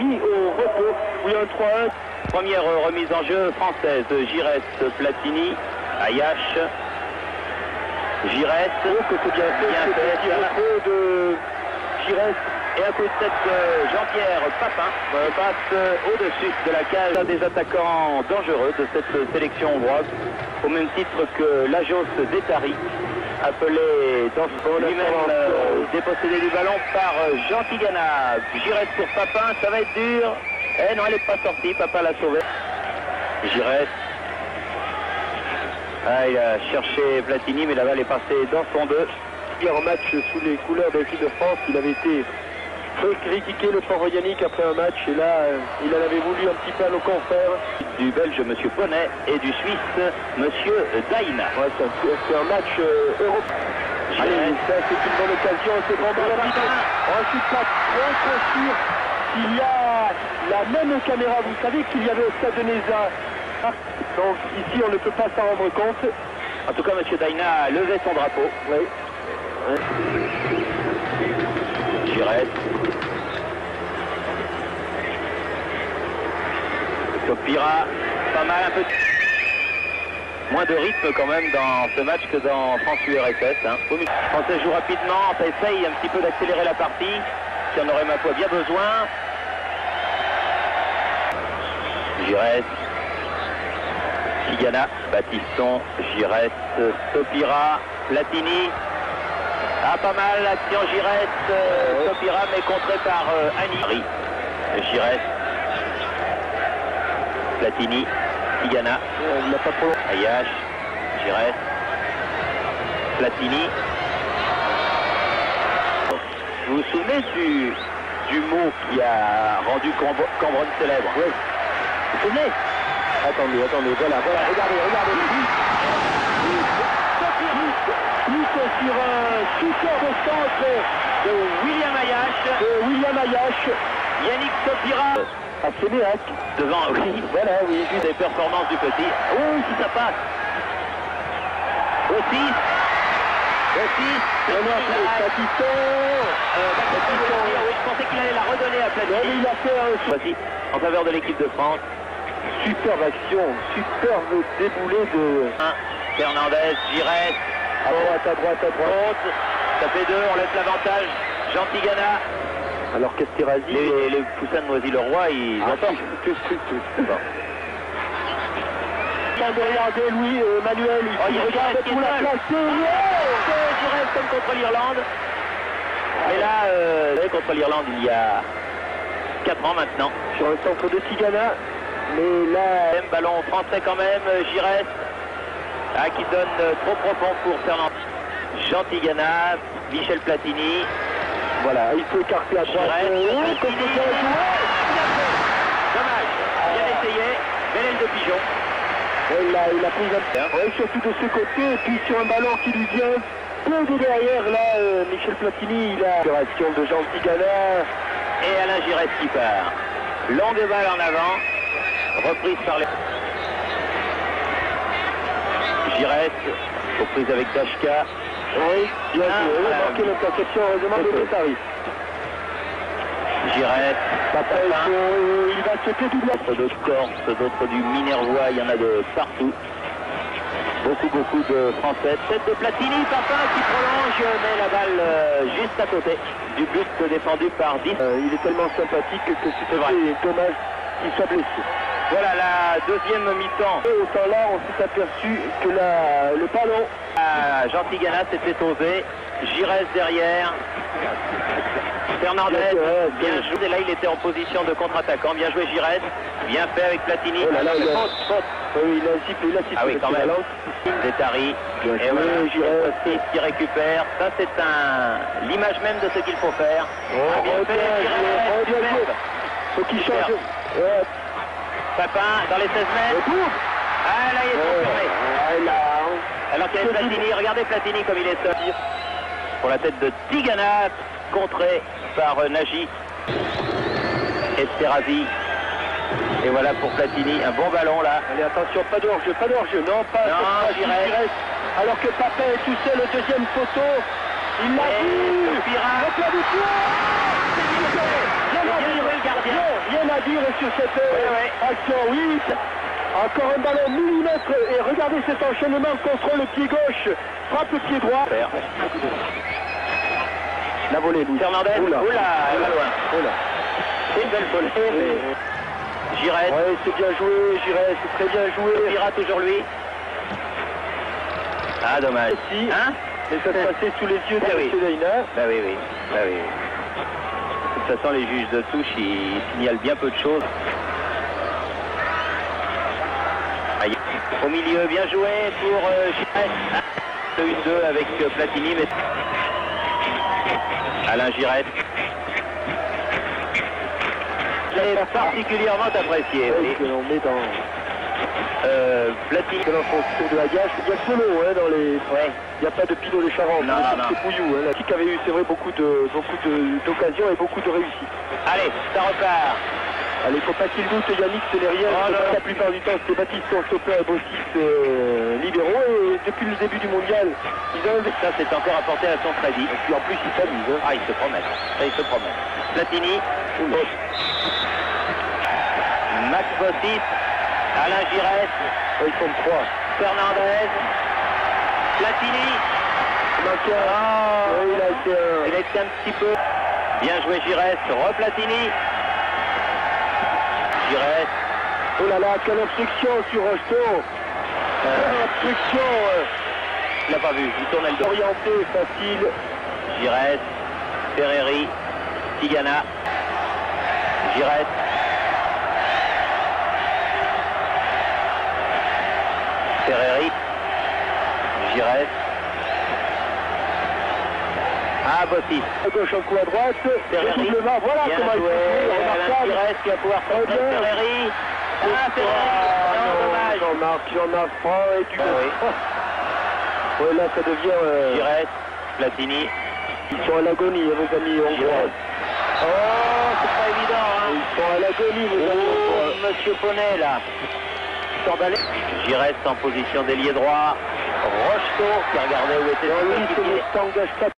mis au repos. Oui, un 3-1. Première remise en jeu française. Giresse, Platini, Ayache. Giresse. Oh, que c'est bien fait. Repos de Giresse. Et un coup de tête de Jean-Pierre Papin passe au-dessus de la cage. Un des attaquants dangereux de cette sélection hongroise, au même titre que Lajos Détari, appelé dans lui-même dépossédé du ballon par Jean Tigana. Giresse pour Papin, ça va être dur. Eh non, elle n'est pas sortie, Papin l'a sauvé. Giresse. Ah, il a cherché Platini, mais la balle est passée dans son dos. En match sous les couleurs de l'équipe de France, il avait été très critiqué, le pauvre Yannick, après un match, et là, il en avait voulu un petit peu à nos confrères. Du Belge, M. Bonnet, et du Suisse, M. Daina. Ouais, c'est un match européen. Allez, ça, c'est une bonne occasion, c'est bon dans la vidéo. Ensuite, pas trop sûr qu'il y a la même caméra, vous savez qu'il y avait au stade de Neza. Donc ici, on ne peut pas s'en rendre compte. En tout cas, M. Daina a levé son drapeau. Oui. Giresse. Sopira, pas mal, un peu moins de rythme quand même dans ce match que dans France-URSS. Hein. Les Français jouent rapidement, ça essaye un petit peu d'accélérer la partie, qui en aurait ma foi bien besoin. Giresse, Tigana, Baptiston, Giresse, Sopira, Platini. Ah, pas mal, l'action Giresse, Sopira, mais contré par Annie. Giresse, Platini, Tigana, Ayache, Giresse, Platini. Vous vous souvenez du mot qui a rendu Cambronne célèbre? Oui. Vous vous souvenez? Attendez, voilà, regardez. Sur un superbe centre De William Ayache. Yannick Sopira. À Sénéac. Devant, oui. Voilà, oui. Juste les performances du petit. Oh, si ça passe. Aussi. Baptiston. Oui, je pensais qu'il allait la redonner à Platini. Il a fait un... Voici, en faveur de l'équipe de France. Superbe action, superbe déboulé de... Fernandez, Giresse. À droite. Ça fait 2, on laisse l'avantage. Jean Tigana. Alors qu'Esterhazy... Les poussins de Noisy-le-Roi, ils entendent. Bon. Regardez Louis, Manuel, il regarde pour la placer. Giresse comme contre l'Irlande. Et là, contre l'Irlande, il y a 4 ans maintenant. Sur un centre de Tigana. Mais là... Même ballon français quand même, Giresse. Qui donne trop profond pour Fernandez. Jean Tigana, Michel Platini. Voilà, il peut écarter à droite. Dommage, bien essayé, belle aile de pigeon. Il a pris un... surtout de ce côté, et puis sur un ballon qui lui vient peu de derrière, là, Michel Platini, il a... Opération de Jean Tigana. Et Alain Giresse qui part. Longue balle en avant, reprise par les... Giresse, reprise avec Dashka. Oui, bien joué, marqué l'interception, heureusement de Détari. Giresse, Papin, il va sauter tout droit. D'autres de Corse, d'autres du Minervois, il y en a de partout. Beaucoup de Français. Tête de Platini, Papin qui prolonge, mais la balle juste à côté du but défendu par 10. Il est tellement sympathique que c'est dommage qu'il soit blessé. Voilà la deuxième mi-temps. Et au temps là, on s'est aperçu que le ballon... Jean Tigana s'était osé. Giresse derrière. Fernandez, bien joué. Et là, il était en position de contre-attaquant. Bien joué Giresse. Bien fait avec Platini. Oh là là, faute. Oui, il a sifflé. Ah oui, quand même. Détari. Et voilà, Giresse aussi qui récupère. Ça, c'est l'image même de ce qu'il faut faire. Bien fait, Giresse. Faut qu'il change. Papin dans les 16 mètres. Ah là, il est transformé. Alors qu'il y a Platini, regardez Platini comme il est seul. Pour la tête de Tigana, contré par Nagy. Esterhazy. Et voilà pour Platini, un bon ballon là. Allez, attention, pas de hors-jeu. Non, pas Giresse. Alors que Papin est tout seul, le deuxième photo. Il l'a vu. Bien joué le gardien. réagir sur cette action. Oui, encore un ballon millimètre et regardez cet enchaînement, contrôle le pied gauche, frappe le pied droit. La volée, Louis. Fernandez, oula, elle va loin. C'est une belle volée, mais... Giresse. Ouais, c'est bien joué, Giresse, c'est très bien joué. Pira toujours lui. Ah, dommage. Si. Hein? Mais ça se passait sous les yeux de M. Daina. Bah oui. De toute façon, les juges de touche, ils signalent bien peu de choses. Aïe. Au milieu, bien joué pour Giresse. 1-2 avec Platini, mais... Alain Giresse. C'est particulièrement apprécié. Oui, on met dans... Platini. Dans le fond de la gâche. Il y a Solo dans les... Ouais. Il n'y a pas de Pinot de Charente. Non. C'est Pouillou. La qui avait eu, c'est vrai, beaucoup d'occasions et beaucoup de réussites. Allez, ça repart. Allez, il ne faut pas qu'il doute, Yannick, ce n'est rien. La plupart du temps, c'était Baptiste Stopper et Bossis libéraux. Et depuis le début du mondial, ils ont... Ça, c'est encore apporté à son crédit. Et puis en plus, ils s'amusent. Ah, ils se promènent. Ça, ils se promènent. Platini. Max Bossis. Alain Giresse. Ils sont 3. Fernandez. Platini. Oui, il a été un petit peu. Bien joué Giresse. Replatini. Giresse. Oh là là, quelle obstruction sur Rocheteau. Obstruction. Il l'a pas vu, il tournait le dos. Orienté, facile. Giresse. Ferreri. Tigana. Giresse. Ferreri. Giresse. Ah, Bossis. À gauche, un coup à droite. Ferreri. Voilà bien comment joué. il Giresse qui va pouvoir prendre Ferreri. Ah, Ferreri. Non, dommage. Jean-Marc Franc et du coup. Oui, là, ça devient... Giresse. Platini. Ils sont à l'agonie, vos amis hongrois. Oh, c'est pas évident, hein. Ils sont à l'agonie, vos amis hongrois. Monsieur Poney, là. Giresse en position d'ailier droit. Rocheteau qui regardait où était son Lui, ne s'engage pas